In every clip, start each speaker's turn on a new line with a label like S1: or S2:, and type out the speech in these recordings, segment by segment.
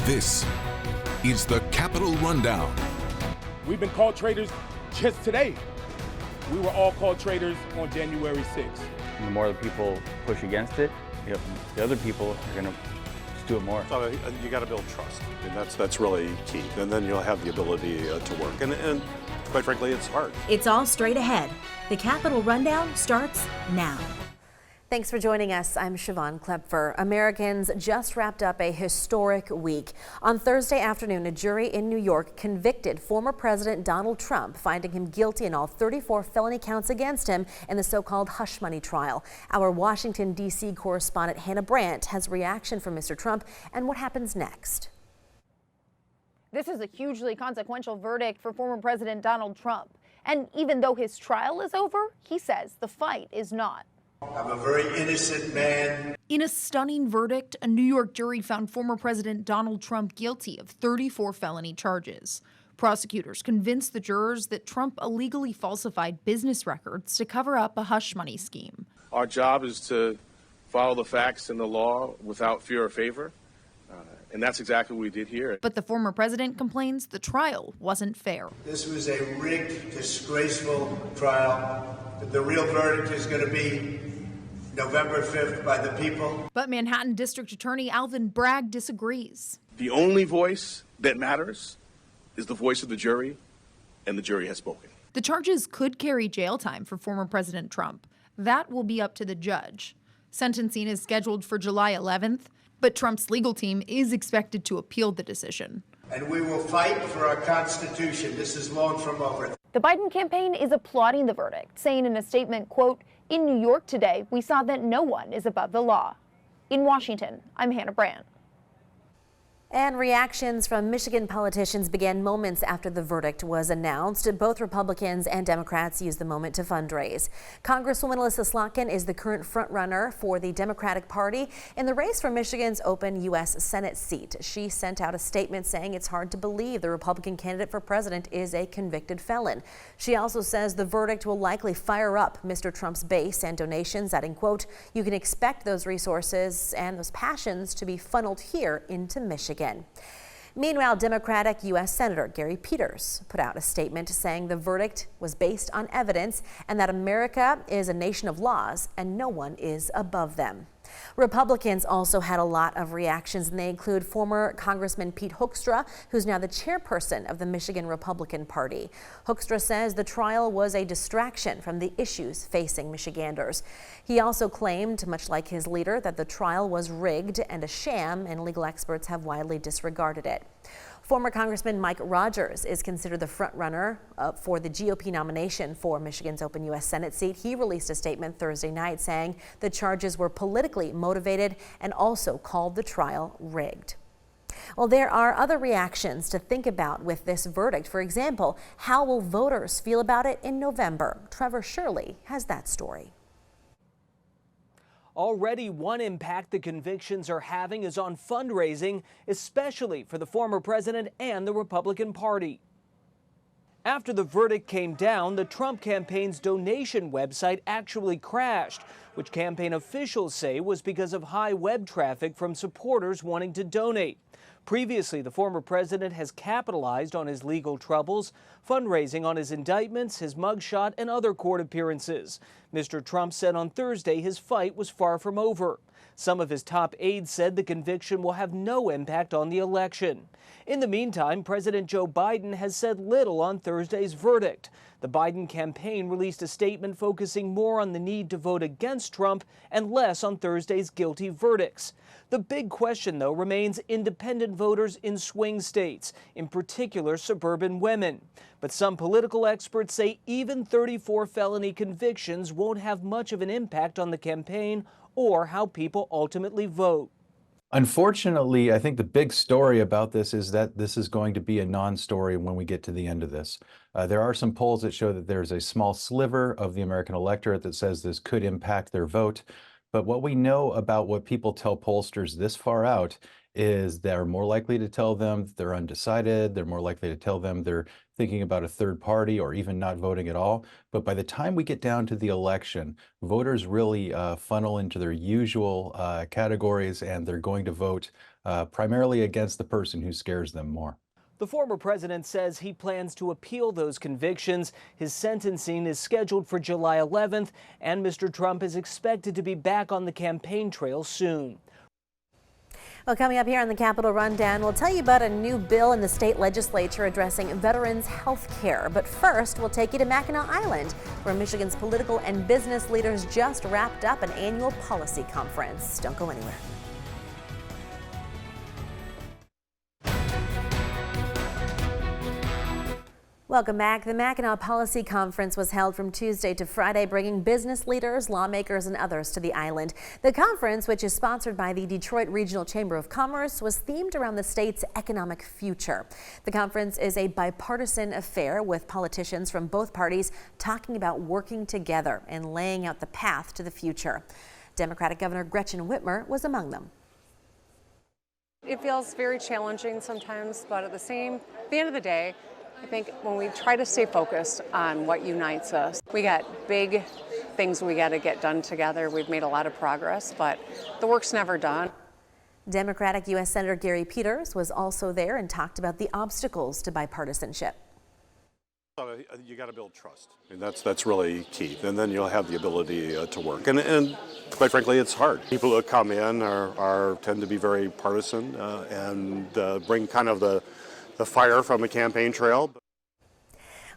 S1: This is the Capitol Rundown.
S2: We've been called traitors just today. We were all called traitors on January 6th.
S3: The more that people push against it, the other people are going to just do it more.
S4: So you got to build trust, and that's really key. And then you'll have the ability to work. And quite frankly, it's hard.
S5: It's all straight ahead. The Capitol Rundown starts now.
S6: Thanks for joining us. I'm Siobhan Klepfer. Americans just wrapped up a historic week. On Thursday afternoon, a jury in New York convicted former President Donald Trump, finding him guilty in all 34 felony counts against him in the so-called hush money trial. Our Washington, D.C. correspondent Hannah Brandt has reaction from Mr. Trump and what happens next.
S7: This is a hugely consequential verdict for former President Donald Trump. And even though his trial is over, he says the fight is not.
S8: I'm a very innocent man.
S7: In a stunning verdict, a New York jury found former President Donald Trump guilty of 34 felony charges. Prosecutors convinced the jurors that Trump illegally falsified business records to cover up a hush money scheme.
S9: Our job is to follow the facts and the law without fear or favor, and that's exactly what we did here.
S7: But the former president complains the trial wasn't fair.
S8: This was a rigged, disgraceful trial. The real verdict is going to be November 5th by the people.
S7: But Manhattan District Attorney Alvin Bragg disagrees.
S9: The only voice that matters is the voice of the jury, and the jury has spoken.
S7: The charges could carry jail time for former President Trump. That will be up to the judge. Sentencing is scheduled for July 11th, but Trump's legal team is expected to appeal the decision.
S8: And we will fight for our Constitution. This is long from over.
S7: The Biden campaign is applauding the verdict, saying in a statement, quote, "In New York today, we saw that no one is above the law." In Washington, I'm Hannah Brandt.
S6: And reactions from Michigan politicians began moments after the verdict was announced. Both Republicans and Democrats used the moment to fundraise. Congresswoman Elissa Slotkin is the current frontrunner for the Democratic Party in the race for Michigan's open U.S. Senate seat. She sent out a statement saying it's hard to believe the Republican candidate for president is a convicted felon. She also says the verdict will likely fire up Mr. Trump's base and donations, adding, quote, "You can expect those resources and those passions to be funneled here into Michigan." Meanwhile, Democratic U.S. Senator Gary Peters put out a statement saying the verdict was based on evidence and that America is a nation of laws and no one is above them. Republicans also had a lot of reactions, and they include former Congressman Pete Hoekstra, who's now the chairperson of the Michigan Republican Party. Hoekstra says the trial was a distraction from the issues facing Michiganders. He also claimed, much like his leader, that the trial was rigged and a sham, and legal experts have widely disregarded it. Former Congressman Mike Rogers is considered the frontrunner for the GOP nomination for Michigan's open U.S. Senate seat. He released a statement Thursday night saying the charges were politically motivated and also called the trial rigged. Well, there are other reactions to think about with this verdict. For example, how will voters feel about it in November? Trevor Shirley has that story.
S10: Already, one impact the convictions are having is on fundraising, especially for the former president and the Republican Party. After the verdict came down, the Trump campaign's donation website actually crashed, which campaign officials say was because of high web traffic from supporters wanting to donate. Previously, the former president has capitalized on his legal troubles, fundraising on his indictments, his mugshot, and other court appearances. Mr. Trump said on Thursday his fight was far from over. Some of his top aides said the conviction will have no impact on the election. In the meantime, President Joe Biden has said little on Thursday's verdict. The Biden campaign released a statement focusing more on the need to vote against Trump and less on Thursday's guilty verdicts. The big question, though, remains independent voters in swing states, in particular suburban women. But some political experts say even 34 felony convictions won't have much of an impact on the campaign or how people ultimately vote.
S11: Unfortunately, I think the big story about this is that this is going to be a non-story when we get to the end of this. There are some polls that show that there's a small sliver of the American electorate that says this could impact their vote. But what we know about what people tell pollsters this far out is they're more likely to tell them they're undecided. They're more likely to tell them they're thinking about a third party or even not voting at all. But by the time we get down to the election, voters really funnel into their usual categories, and they're going to vote primarily against the person who scares them more.
S10: The former president says he plans to appeal those convictions. His sentencing is scheduled for July 11th, and Mr. Trump is expected to be back on the campaign trail soon.
S6: Well, coming up here on the Capitol Rundown, we'll tell you about a new bill in the state legislature addressing veterans' health care. But first, we'll take you to Mackinac Island, where Michigan's political and business leaders just wrapped up an annual policy conference. Don't go anywhere. Welcome back. The Mackinac Policy Conference was held from Tuesday to Friday, bringing business leaders, lawmakers, and others to the island. The conference, which is sponsored by the Detroit Regional Chamber of Commerce, was themed around the state's economic future. The conference is a bipartisan affair with politicians from both parties talking about working together and laying out the path to the future. Democratic Governor Gretchen Whitmer was among them.
S12: It feels very challenging sometimes, but at the end of the day, I think when we try to stay focused on what unites us, we got big things we got to get done together. We've made a lot of progress, but the work's never done.
S6: Democratic U.S. Senator Gary Peters was also there and talked about the obstacles to bipartisanship.
S4: You got to build trust. I mean, that's really key. And then you'll have the ability to work. And quite frankly, it's hard. People who come in tend to be very partisan and bring kind of the fire from the campaign trail.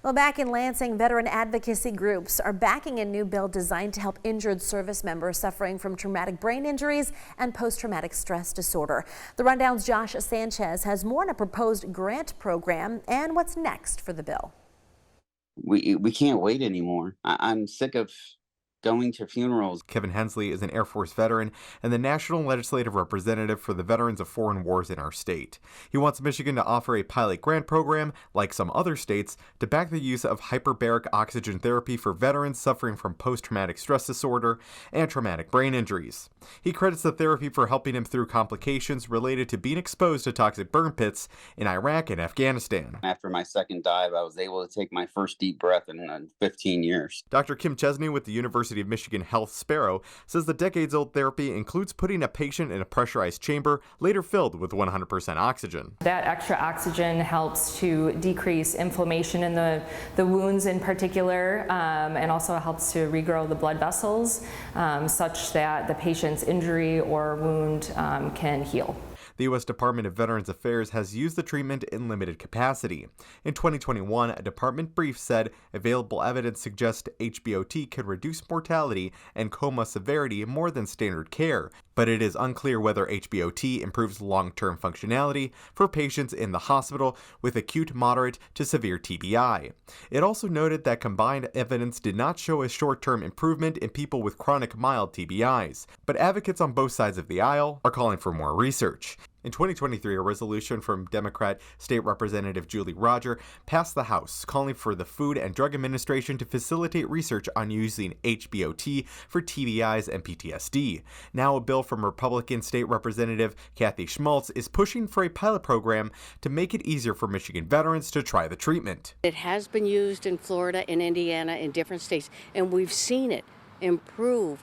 S6: Well, back in Lansing, veteran advocacy groups are backing a new bill designed to help injured service members suffering from traumatic brain injuries and post-traumatic stress disorder. The Rundown's Josh Sanchez has more on a proposed grant program and what's next for the bill.
S13: We can't wait anymore. I'm sick of going to funerals.
S14: Kevin Hensley is an Air Force veteran and the National Legislative Representative for the Veterans of Foreign Wars in our state. He wants Michigan to offer a pilot grant program, like some other states, to back the use of hyperbaric oxygen therapy for veterans suffering from post-traumatic stress disorder and traumatic brain injuries. He credits the therapy for helping him through complications related to being exposed to toxic burn pits in Iraq and Afghanistan.
S13: After my second dive, I was able to take my first deep breath in 15 years.
S14: Dr. Kim Chesney with the University of Michigan Health Sparrow says the decades-old therapy includes putting a patient in a pressurized chamber, later filled with 100% oxygen.
S15: That extra oxygen helps to decrease inflammation in the wounds in particular, and also helps to regrow the blood vessels such that the patient's injury or wound can heal.
S14: The U.S. Department of Veterans Affairs has used the treatment in limited capacity. In 2021, a department brief said available evidence suggests HBOT could reduce mortality and coma severity more than standard care, but it is unclear whether HBOT improves long-term functionality for patients in the hospital with acute, moderate to severe TBI. It also noted that combined evidence did not show a short-term improvement in people with chronic mild TBIs, but advocates on both sides of the aisle are calling for more research. In 2023, a resolution from Democrat State Representative Julie Roger passed the House, calling for the Food and Drug Administration to facilitate research on using HBOT for TBIs and PTSD. Now, a bill from Republican State Representative Kathy Schmaltz is pushing for a pilot program to make it easier for Michigan veterans to try the treatment.
S16: It has been used in Florida, in Indiana, in different states, and we've seen it improve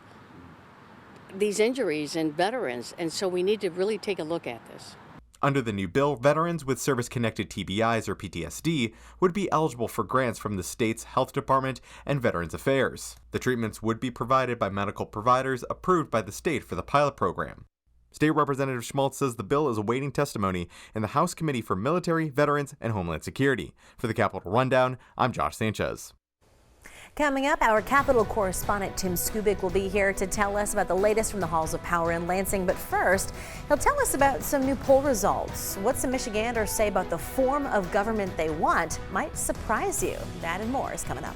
S16: these injuries in veterans, and so we need to really take a look at this.
S14: Under the new bill, veterans with service-connected TBIs or PTSD would be eligible for grants from the state's health department and Veterans Affairs. The treatments would be provided by medical providers approved by the state for the pilot program. State Representative Schmaltz says the bill is awaiting testimony in the House Committee for Military, Veterans, and Homeland Security. For the Capitol Rundown, I'm Josh Sanchez.
S6: Coming up, our Capitol correspondent Tim Skubic will be here to tell us about the latest from the halls of power in Lansing. But first, he'll tell us about some new poll results. What some Michiganders say about the form of government they want might surprise you. That and more is coming up.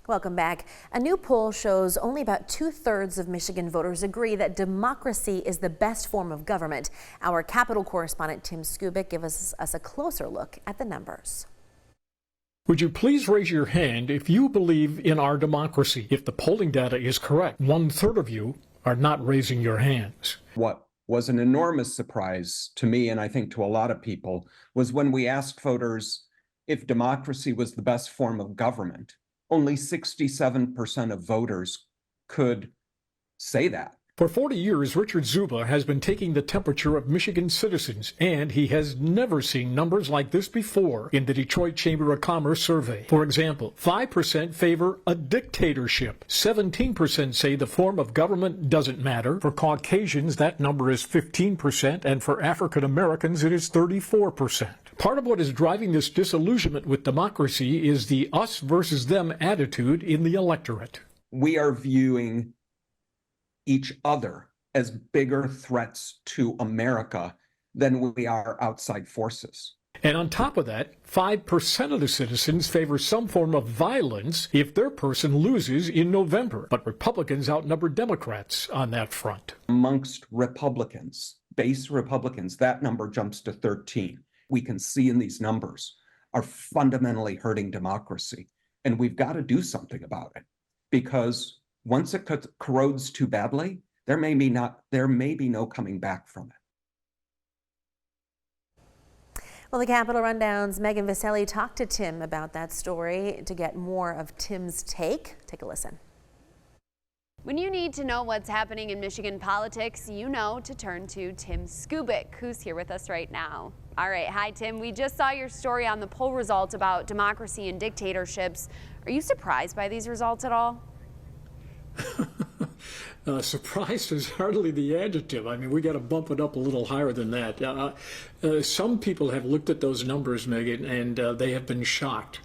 S6: Welcome back. A new poll shows only about 2/3 of Michigan voters agree that democracy is the best form of government. Our Capitol correspondent Tim Skubic gives us a closer look at the numbers.
S17: Would you please raise your hand if you believe in our democracy? If the polling data is correct, 1/3 of you are not raising your hands.
S18: What was an enormous surprise to me, and I think to a lot of people, was when we asked voters if democracy was the best form of government. Only 67% of voters could say that.
S17: For 40 years, Richard Zuba has been taking the temperature of Michigan citizens, and he has never seen numbers like this before in the Detroit Chamber of Commerce survey. For example, 5% favor a dictatorship. 17% say the form of government doesn't matter. For Caucasians, that number is 15%, and for African Americans, it is 34%. Part of what is driving this disillusionment with democracy is the us versus them attitude in the electorate.
S18: We are viewing each other as bigger threats to America than we are outside forces.
S17: And on top of that, 5% of the citizens favor some form of violence if their person loses in November. But Republicans outnumber Democrats on that front.
S18: Amongst Republicans, base Republicans, that number jumps to 13. We can see in these numbers are fundamentally hurting democracy. And we've got to do something about it, because once it corrodes too badly, there may be no coming back from it.
S6: Well, the Capitol Rundown's Megan Viselli talked to Tim about that story to get more of Tim's take. Take a listen.
S19: When you need to know what's happening in Michigan politics, you know to turn to Tim Skubic, who's here with us right now. All right, hi Tim. We just saw your story on the poll results about democracy and dictatorships. Are you surprised by these results at all?
S17: Surprised is hardly the adjective. I mean, we got to bump it up a little higher than that. Some people have looked at those numbers, Megan, and they have been shocked.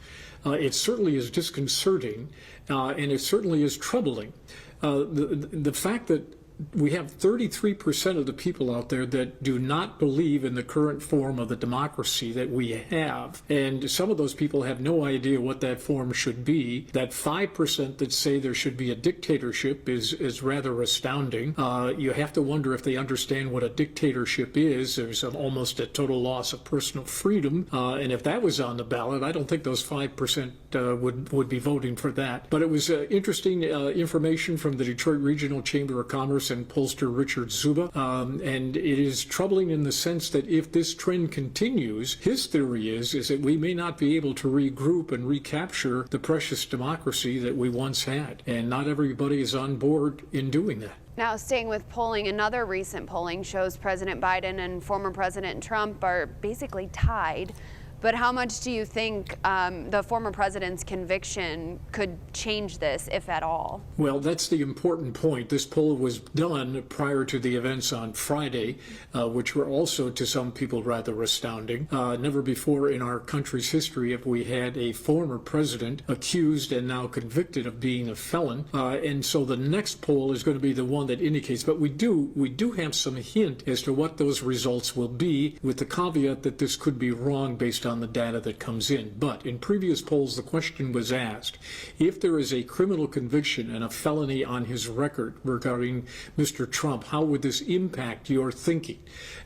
S17: It certainly is disconcerting, and it certainly is troubling. The fact that we have 33% of the people out there that do not believe in the current form of the democracy that we have. And some of those people have no idea what that form should be. That 5% that say there should be a dictatorship is rather astounding. You have to wonder if they understand what a dictatorship is. There's almost a total loss of personal freedom. And if that was on the ballot, I don't think those 5% would be voting for that. But it was interesting information from the Detroit Regional Chamber of Commerce and pollster Richard Zuba, and it is troubling in the sense that if this trend continues, his theory is that we may not be able to regroup and recapture the precious democracy that we once had, and not everybody is on board in doing that.
S19: Now, staying with polling, another recent polling shows President Biden and former President Trump are basically tied. But how much do you think the former president's conviction could change this, if at all?
S17: Well, that's the important point. This poll was done prior to the events on Friday, which were also to some people rather astounding. Never before in our country's history have we had a former president accused and now convicted of being a felon. And so the next poll is going to be the one that indicates. But we do have some hint as to what those results will be, with the caveat that this could be wrong based on the data that comes in. But in previous polls, the question was asked, if there is a criminal conviction and a felony on his record regarding Mr. Trump, how would this impact your thinking?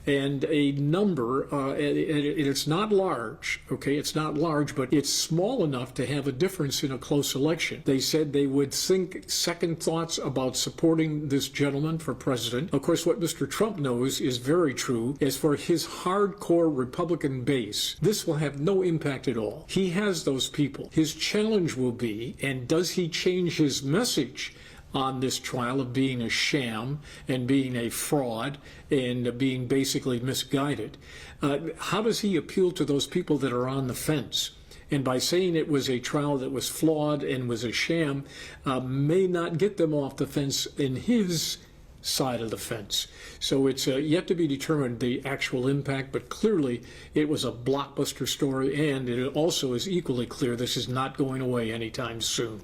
S17: And a number, and it's not large, okay, it's not large, but it's small enough to have a difference in a close election. They said they would think second thoughts about supporting this gentleman for president. Of course, what Mr. Trump knows is very true. As for his hardcore Republican base, this will have no impact at all. He has those people. His challenge will be, and does he change his message on this trial of being a sham and being a fraud and being basically misguided? How does he appeal to those people that are on the fence? And by saying it was a trial that was flawed and was a sham, may not get them off the fence in his side of the fence. So it's yet to be determined the actual impact, but clearly it was a blockbuster story, and it also is equally clear this is not going away anytime soon.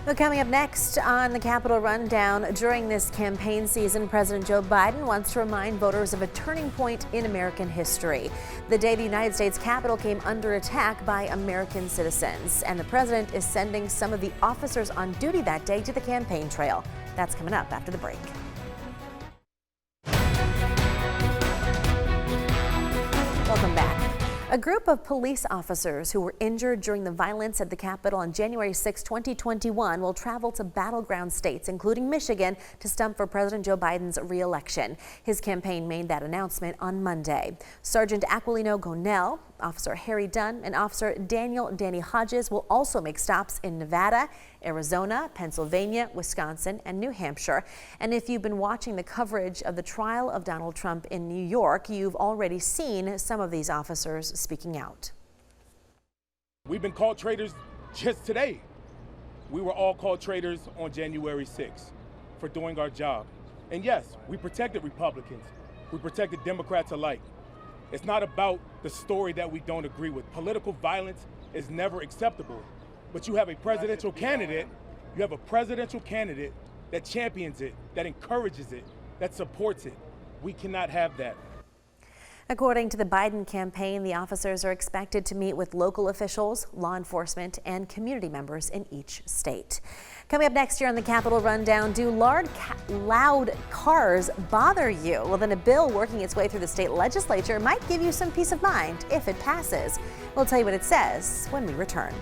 S6: Well, coming up next on the Capitol Rundown, during this campaign season, President Joe Biden wants to remind voters of a turning point in American history. The day the United States Capitol came under attack by American citizens, and the president is sending some of the officers on duty that day to the campaign trail. That's coming up after the break. Welcome back. A group of police officers who were injured during the violence at the Capitol on January 6, 2021 will travel to battleground states, including Michigan, to stump for President Joe Biden's re-election. His campaign made that announcement on Monday. Sergeant Aquilino Gonell, Officer Harry Dunn, and Officer Danny Hodges will also make stops in Nevada, Arizona, Pennsylvania, Wisconsin, and New Hampshire. And if you've been watching the coverage of the trial of Donald Trump in New York, you've already seen some of these officers speaking out.
S2: We've been called traitors just today. We were all called traitors on January 6th for doing our job. And yes, we protected Republicans. We protected Democrats alike. It's not about the story that we don't agree with. Political violence is never acceptable. But you have a presidential candidate, that champions it, that encourages it, that supports it. We cannot have that.
S6: According to the Biden campaign, the officers are expected to meet with local officials, law enforcement, and community members in each state. Coming up next year on the Capitol Rundown, do loud cars bother you? Well, then a bill working its way through the state legislature might give you some peace of mind if it passes. We'll tell you what it says when we return.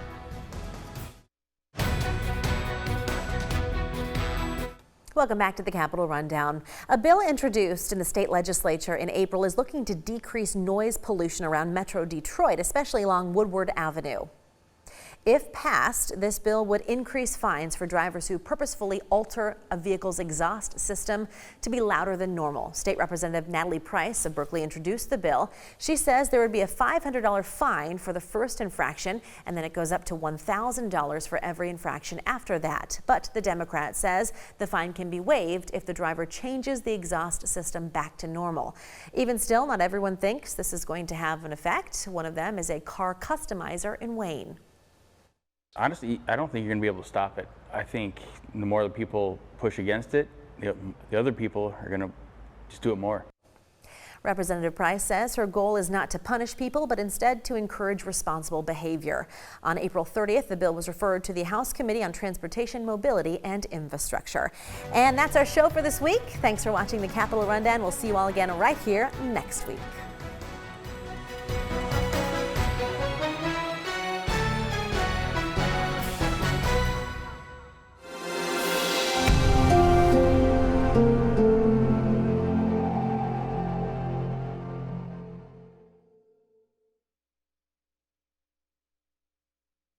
S6: Welcome back to the Capitol Rundown. A bill introduced in the state legislature in April is looking to decrease noise pollution around Metro Detroit, especially along Woodward Avenue. If passed, this bill would increase fines for drivers who purposefully alter a vehicle's exhaust system to be louder than normal. State Representative Natalie Price of Berkeley introduced the bill. She says there would be a $500 fine for the first infraction, and then it goes up to $1,000 for every infraction after that. But the Democrat says the fine can be waived if the driver changes the exhaust system back to normal. Even still, not everyone thinks this is going to have an effect. One of them is a car customizer in Wayne.
S3: Honestly, I don't think you're going to be able to stop it. I think the more the people push against it, the other people are going to just do it more.
S6: Representative Price says her goal is not to punish people, but instead to encourage responsible behavior. On April 30th, the bill was referred to the House Committee on Transportation, Mobility, and Infrastructure. And that's our show for this week. Thanks for watching the Capitol Rundown. We'll see you all again right here next week.